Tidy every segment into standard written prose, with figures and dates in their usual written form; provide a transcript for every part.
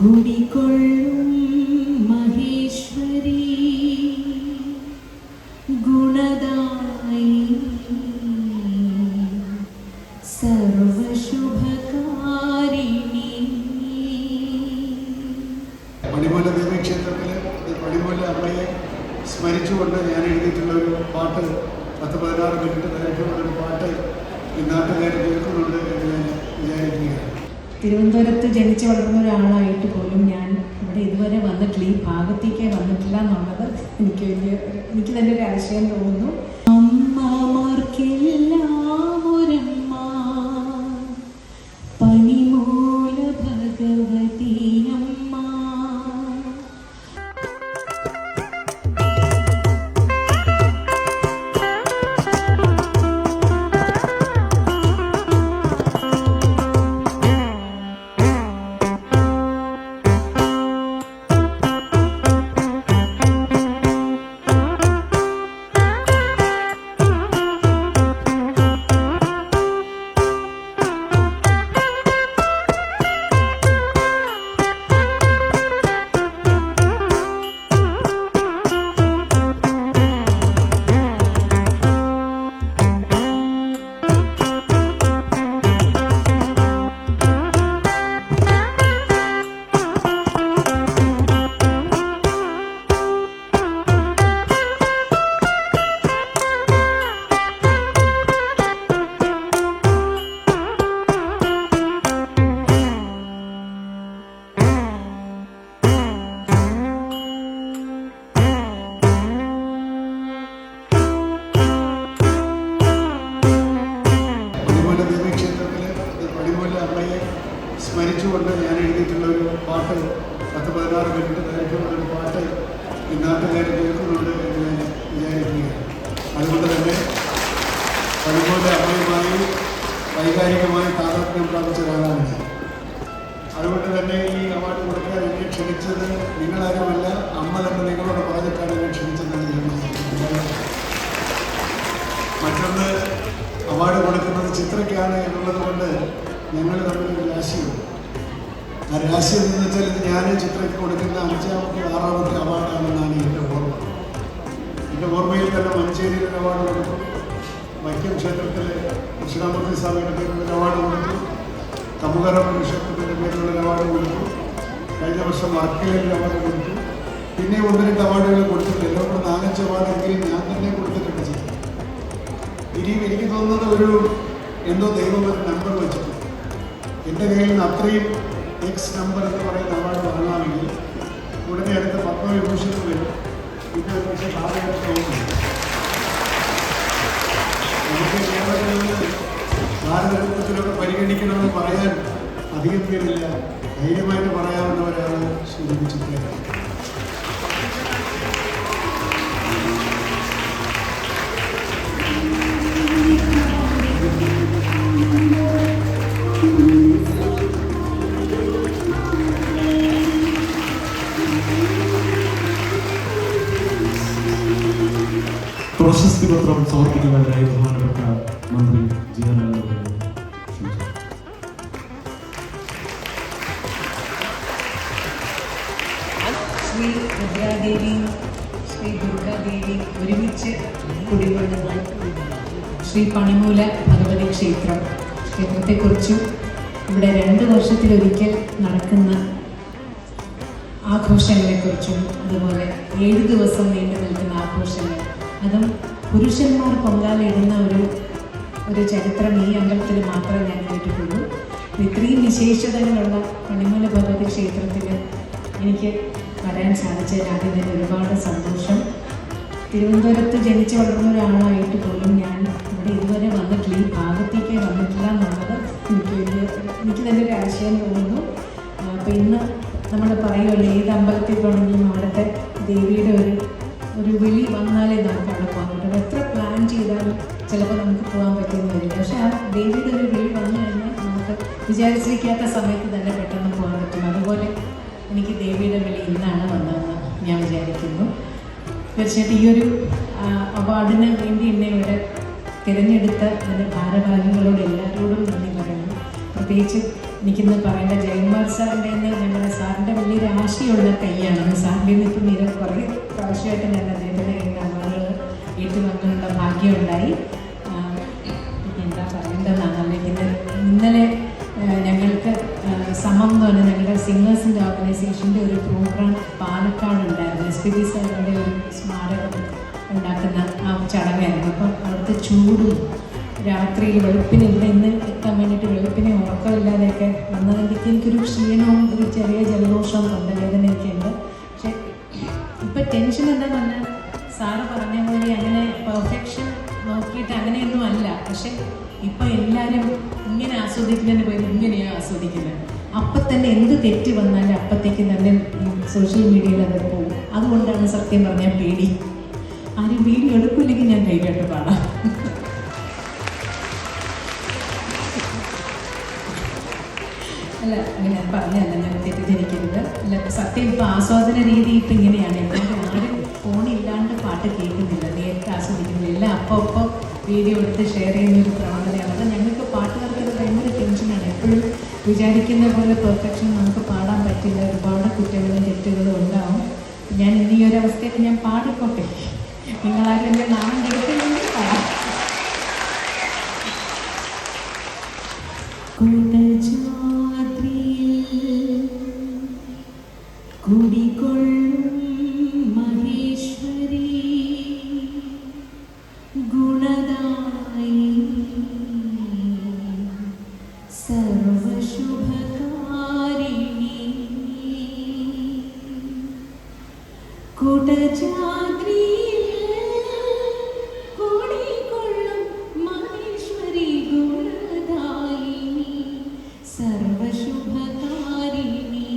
കുടികൊള്ളും മഹേശ്വരി ഗുണദായി സർവശുഭകാരിണി. മണിമല ദേവീക്ഷേത്രത്തിൽ മണിമല അമ്മയെ സ്മരിച്ചുകൊണ്ട് ഞാൻ എഴുതിയിട്ടുള്ള ഒരു പാട്ട് 10-16 മിനിറ്റ് ദൈർഘ്യമുള്ളൊരു പാട്ട് ഈ നാട്ടുകാർ കേൾക്കുന്നുണ്ട് എന്ന് ഞാൻ വിചാരിക്കുകയാണ്. തിരുവനന്തപുരത്ത് ജനിച്ചു വളർന്ന ഒരാളായിട്ട് പോലും ഞാൻ ഇവിടെ ഇതുവരെ വന്നിട്ടില്ല, ഈ ഭാഗത്തേക്ക് വന്നിട്ടില്ല എന്നുള്ളത് എനിക്ക് തന്നെ ഒരു ആശയം തോന്നുന്നു. അമ്മമാർക്കെല്ലാം ഒരമ്മ പനിമൂല ഭഗവതി അമ്മ. സ്മരിച്ചുകൊണ്ട് ഞാൻ എഴുതിയിട്ടുള്ള ഒരു പാട്ട് 10-16 മിനിറ്റ് ദൈർഘ്യമുള്ളൊരു പാട്ട് ഈ നാട്ടുകാർ കേൾക്കുന്നുണ്ട് എന്ന് ഞാൻ വിചാരിക്കുകയാണ്. അതുകൊണ്ട് തന്നെ അതുപോലെ അമ്മയുമായി വൈകാരികമായി താതാത്മ്യം പ്രാപിച്ച ഒരാളാണ് ഞാൻ. അതുകൊണ്ട് തന്നെ ഈ അവാർഡ് കൊടുക്കാൻ എന്നെ ക്ഷണിച്ചത് നിങ്ങളാരുമല്ല, അമ്മ തന്നെ നിങ്ങളോട് പറഞ്ഞിട്ടാണ് എന്നെ ക്ഷണിച്ചതെന്ന് ഞാൻ മനസ്സിലാക്കുന്നത്. മറ്റൊന്ന്, അവാർഡ് കൊടുക്കുന്നത് ചിത്രയ്ക്കാണ് എന്നുള്ളത് കൊണ്ട് ഞങ്ങൾ തമ്മിലൊരു രാശിയുണ്ട്. ആ രാശിയം എന്ന് വെച്ചാൽ ഇത് ഞാൻ ചിത്രയ്ക്ക് കൊടുക്കുന്ന 5-ാമത്തെ 6-ാമത്തെ അവാർഡാണെന്നാണ് എൻ്റെ ഓർമ്മ. എൻ്റെ ഓർമ്മയിൽ തന്നെ മഞ്ചേരിയിൽ ഒരു അവാർഡ് കൊടുത്തു, വൈക്കം ക്ഷേത്രത്തിലെ ദക്ഷിണാമൂർത്തി സ്വാമിയുടെ പേരിലൊരു അവാർഡ് കൊടുത്തു, തമുകറ ക്ഷേത്രത്തിൻ്റെ പേരിലുള്ളൊരു അവാർഡ് കൊടുത്തു, കഴിഞ്ഞ വർഷം വർക്കലയിൽ അവാർഡ് കൊടുത്തു, പിന്നെ 1-2 അവാർഡുകൾ കൊടുത്തിട്ടുണ്ട്. എല്ലാം കൂടെ 4-5 അവാർഡെങ്കിലും ഞാൻ തന്നെ കൊടുത്തിട്ടുണ്ട് ചിത്രം. ഇനിയും എനിക്ക് തോന്നുന്നത് ഒരു എന്തോ ദൈവം ഒരു നമ്പർ വെച്ചിട്ടുണ്ട്. എൻ്റെ കയ്യിൽ നിന്ന് അത്രയും എക്സ് നമ്പർ എന്ന് പറയുന്ന അവാർഡ് വാങ്ങാമെങ്കിൽ ഉടനെ അടുത്ത പത്മവിഭൂഷൺ വരും. പിന്നെ ഒരു പക്ഷേ ഭാരതരത്ന തോന്നുന്നു. നമുക്ക് കേരളത്തിൽ ഭാരതരത്നത്തിലൊക്കെ പരിഗണിക്കണമെന്ന് പറയാൻ അധികം പേരില്ല. ധൈര്യമായിട്ട് പറയാവുന്നവരാണ് സൂചിപ്പിച്ചിട്ടുള്ളത്. പ്രശസ്തി പത്രം സമർപ്പിക്കുന്നതിനായി ബഹുമാനപ്പെട്ട മന്ത്രി ശ്രീ വിദ്യാദേവി, ശ്രീ ദുർഗാദേവി ഒരുമിച്ച് കുടികൊള്ളുന്ന ശ്രീ പണിമൂല ഭഗവതി ക്ഷേത്രത്തെക്കുറിച്ചും ഇവിടെ 2 വർഷത്തിലൊരിക്കൽ നടക്കുന്ന ആഘോഷങ്ങളെക്കുറിച്ചും, അതുപോലെ 7 ദിവസം നീണ്ടു നിൽക്കുന്ന ആഘോഷങ്ങൾ, അതും പുരുഷന്മാർ പൊങ്കാലയിടുന്ന ഒരു ചരിത്രം ഈ അമ്പലത്തിൽ മാത്രമേ ഞാൻ കേട്ടിട്ടുള്ളൂ. ഇത്രയും വിശേഷതകളുള്ള പണിമൂല ഭഗവതി ക്ഷേത്രത്തിൽ എനിക്ക് വരാൻ സാധിച്ചതിൽ ആദ്യം തന്നെ ഒരുപാട് സന്തോഷം. തിരുവനന്തപുരത്ത് ജനിച്ചു വളർന്ന ഒരാളായിട്ട് പോലും ഞാൻ ഇവിടെ ഇതുവരെ വന്നിട്ടില്ല, ഈ ഭാഗത്തേക്ക് വന്നിട്ടില്ല എന്നുള്ളത് എനിക്ക് തന്നെ ഒരു ആശയം തോന്നുന്നു. അപ്പോൾ ഇന്ന് നമ്മൾ പറയുമല്ലോ, ഏത് അമ്പലത്തിൽ പോകണമെങ്കിലും അവിടുത്തെ ദേവിയുടെ ഒരു വിളി വന്നാലേ നമുക്ക് അവിടെ പോകാൻ പറ്റും. എത്ര പ്ലാൻ ചെയ്താലും ചിലപ്പോൾ നമുക്ക് പോകാൻ പറ്റുമെന്ന് വരില്ല. പക്ഷെ ആ ദേവിയുടെ ഒരു വിളി വന്നു കഴിഞ്ഞാൽ നമുക്ക് വിചാരിച്ചിരിക്കാത്ത സമയത്ത് തന്നെ പെട്ടെന്ന് പോകാൻ പറ്റും. അതുപോലെ എനിക്ക് ദേവിയുടെ വിളി ഇന്നാണ് വന്നതെന്ന് ഞാൻ വിചാരിക്കുന്നു. തീർച്ചയായിട്ടും ഈ ഒരു അവാർഡിന് വേണ്ടി എന്നെ ഇവിടെ തിരഞ്ഞെടുത്ത അതിൻ്റെ ഭാരവാഹികളോട് എല്ലാവരോടും നന്ദി പറയുന്നു. പ്രത്യേകിച്ച് എനിക്കിന്ന് പറയേണ്ട ജയകുമാർ സാറിൻ്റെ ഞങ്ങളുടെ സാറിൻ്റെ വലിയൊരു ആശയുള്ള കൈയാണ്. സാറിൻ്റെ നിന്ന് ഇപ്പം കുറേ പ്രാവശ്യമായിട്ട് ഞാൻ അദ്ദേഹത്തിൻ്റെ അവാർഡുകൾ ഏറ്റുവാങ്ങാനുള്ള ഭാഗ്യമുണ്ടായി. എന്താ പറയേണ്ടതെന്നാണ് അല്ലെങ്കിൽ ഇന്നലെ ഞങ്ങൾക്ക് സമം എന്ന് പറഞ്ഞാൽ ഞങ്ങളുടെ സിംഗേഴ്സിൻ്റെ ഓർഗനൈസേഷൻ്റെ ഒരു പ്രോഗ്രാം പാലക്കാട് ഉണ്ടായിരുന്നു. SPB സാറിൻ്റെ ഒരു സ്മാരകം ഉണ്ടാക്കുന്ന ആ ചടങ്ങായിരുന്നു. അപ്പം അവിടുത്തെ ചൂടും രാത്രിയിൽ വെളുപ്പിന് ഇവിടെ ഇന്ന് എത്താൻ വേണ്ടിയിട്ട് വെളുപ്പിനെ ഉറക്കമില്ലാതെയൊക്കെ വന്നതിലേക്ക് എനിക്കൊരു ക്ഷീണവും ഒരു ചെറിയ ജലദോഷവും തൊണ്ടവേദനയൊക്കെ ഉണ്ട്. പക്ഷെ ഇപ്പം ടെൻഷൻ എന്താണെന്ന് പറഞ്ഞാൽ സാറ് പറഞ്ഞ പോലെ അങ്ങനെ പെർഫെക്ഷൻ നോക്കിയിട്ട് അങ്ങനെയൊന്നും അല്ല. പക്ഷെ ഇപ്പം എല്ലാവരും ഇങ്ങനെ ആസ്വദിക്കുന്നതിന് പോയി ഇങ്ങനെയാണ് ആസ്വദിക്കുന്നത്. അപ്പം തന്നെ എന്ത് തെറ്റ് വന്നാലും അപ്പത്തേക്ക് തന്നെ സോഷ്യൽ മീഡിയയിൽ അത് പോകും. അതുകൊണ്ടാണ് സത്യം പറഞ്ഞാൽ പേടി. ആരും വീഡിയോ എടുക്കില്ലെങ്കിൽ ഞാൻ ധൈര്യമായിട്ട് പാടാം. അല്ല അങ്ങനെ പറഞ്ഞല്ല, ഞാൻ തെറ്റിദ്ധരിക്കരുത്. അല്ല സത്യം ഇപ്പോൾ ആസ്വാദന രീതി ഇപ്പം ഇങ്ങനെയാണ്. എല്ലാവരും ആരും ഫോണില്ലാണ്ട് പാട്ട് കേൾക്കുന്നില്ല, നേരിട്ട് ആസ്വദിക്കുന്നില്ല. എല്ലാം അപ്പോൾ വീഡിയോ എടുത്ത് ഷെയർ ചെയ്യുന്നൊരു പ്രവണതയാണ്. അത് ഞങ്ങൾക്ക് പാട്ടുകാർക്ക് അത് ഭയങ്കര ടെൻഷനാണ്. എപ്പോഴും വിചാരിക്കുന്ന പോലെ പെർഫെക്ഷൻ നമുക്ക് പാടാൻ പറ്റില്ല. ഒരുപാട് കുറ്റങ്ങളും തെറ്റുകളും ഉണ്ടാവും. ഞാൻ ഇന്ന് ഈ ഒരു അവസ്ഥയിൽ ഞാൻ പാടിക്കോട്ടെ, നിങ്ങളാരും എൻ്റെ നാമം കെടുത്തില്ലെങ്കിൽ പാടാം. കുടികൊള്ളും മഹേശ്വരി ഗുണദായി സർവശുഭകാരിണി കുടജാദ്രി കുടികൊള്ളും മഹേശ്വരി ഗുണദായിനി സർവശുഭകാരിണി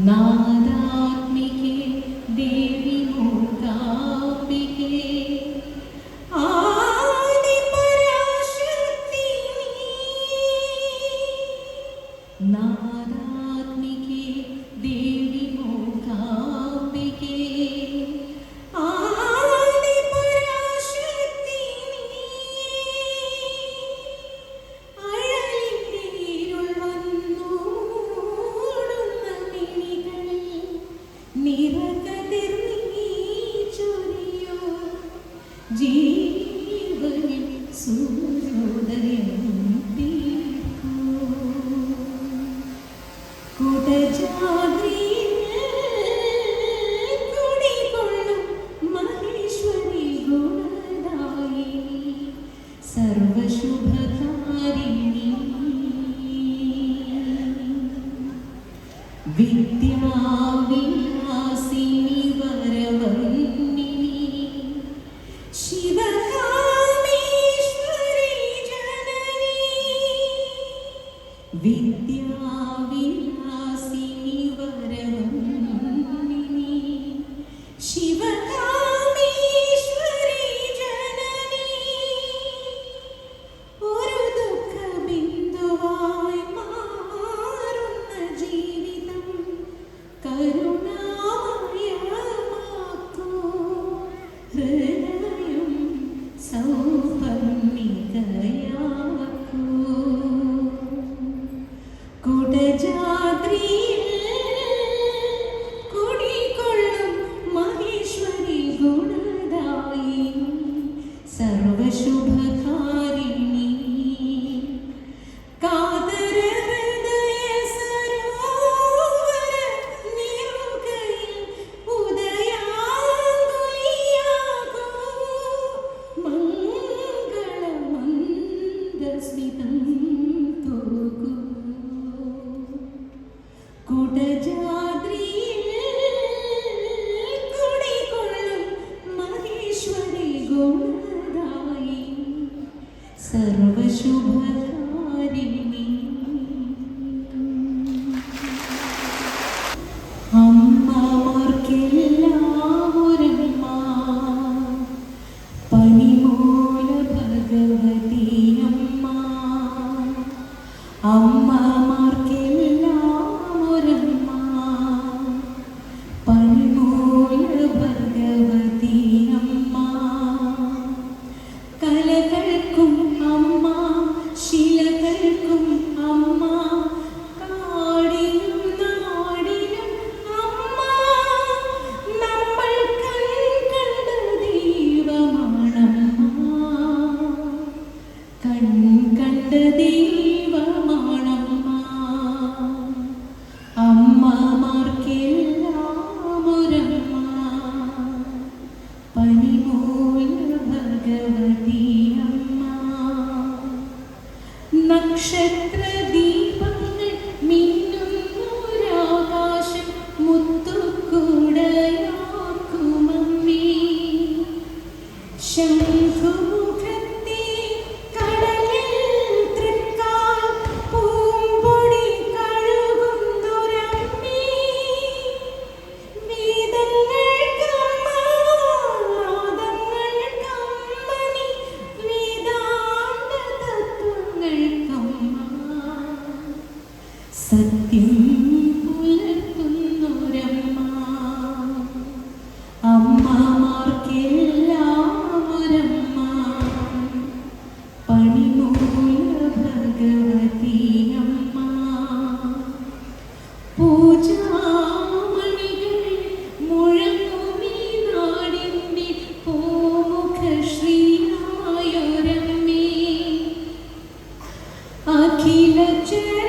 नादात्मिके देवी मूकाम्बिके आदिपराशक्ति नादात्मिके देवी मूकाम्बिके आदिपराशक्ति अഴലിന്തിരുൾ വന്നു ജീവനിൽ സൂര്യോദയം കുടജാദ്രിയിൽ കുടികൊള്ളും മഹേശ്വരി ഗുണദായിനി സർവശുഭകാരിണി വിദ്യാവിലാസിനി വരവന്നി ശിവകാമേശ്വരി ജനനി വിദ്യാവിലാസിനി വരവന്നി ശിവകാമേശ്വരി ജനനി ഒരു ദുഃഖബിന്ദുവായി മാറുന്ന ജീവിതം കരുണാമയമാക്കൂ ഹൃദയം സൗപർണികയാക്കൂ കുടജാദ്രിയിൽ കുടികൊള്ളും മഹേശ്വരി ഗുണദായിനി സർവശുഭകാരിണി കാതര ഹൃദയ സരോവര നിറുകയിൽ ഉദയാങ്കുലിയാകൂ ഗുണദായി സർവശുഭകാരിണി അമ്മമാർക്കെല്ലാമൊരമ്മ പനിമൂല ഭഗവതി അമ്മ അമ്മമാർക്കെല്ലാമൊരമ്മ പനിമൂല ഭഗവതി അമ്മ കലകൾക്കും അമ്മ ശിലകൾക്കും അമ്മ കാടിനും നാടിനും അമ്മ നമ്മൾ കണ്ട ദൈവമാണമ്മ കണ്ട ദൈവമാണമ്മ അമ്മമാർക്കെല്ലാമൊരമ്മ പനിമൂല ഭഗവതി അമ്മ നക്ഷത്ര ദീപങ്ങൾ മിന്നുന്നൊരാകാശം മുത്തുകൂടയാക്കുമമ്മേ ശംഖുമുഖത്തെ കടലിൽ തൃക്കാൽ പൂമ്പൊടി കഴുകുന്നൊരമ്മേ വേദങ്ങൾക്കമ്മ നാദങ്ങൾക്കമ്മനി വേദാന്ത തത്വങ്ങൾക്കമ്മ സത്യം പുലർത്തുന്നൊരമ്മ അമ്മമാർക്കെല്ലാമൊരമ്മ പണിമൂല ഭഗവതി അമ്മ പൂജാമണികൾ മുഴങ്ങുമീ നാടിൻ്റെ പൂമുഖ ശ്രീയായൊരമ്മേ അഖില ചര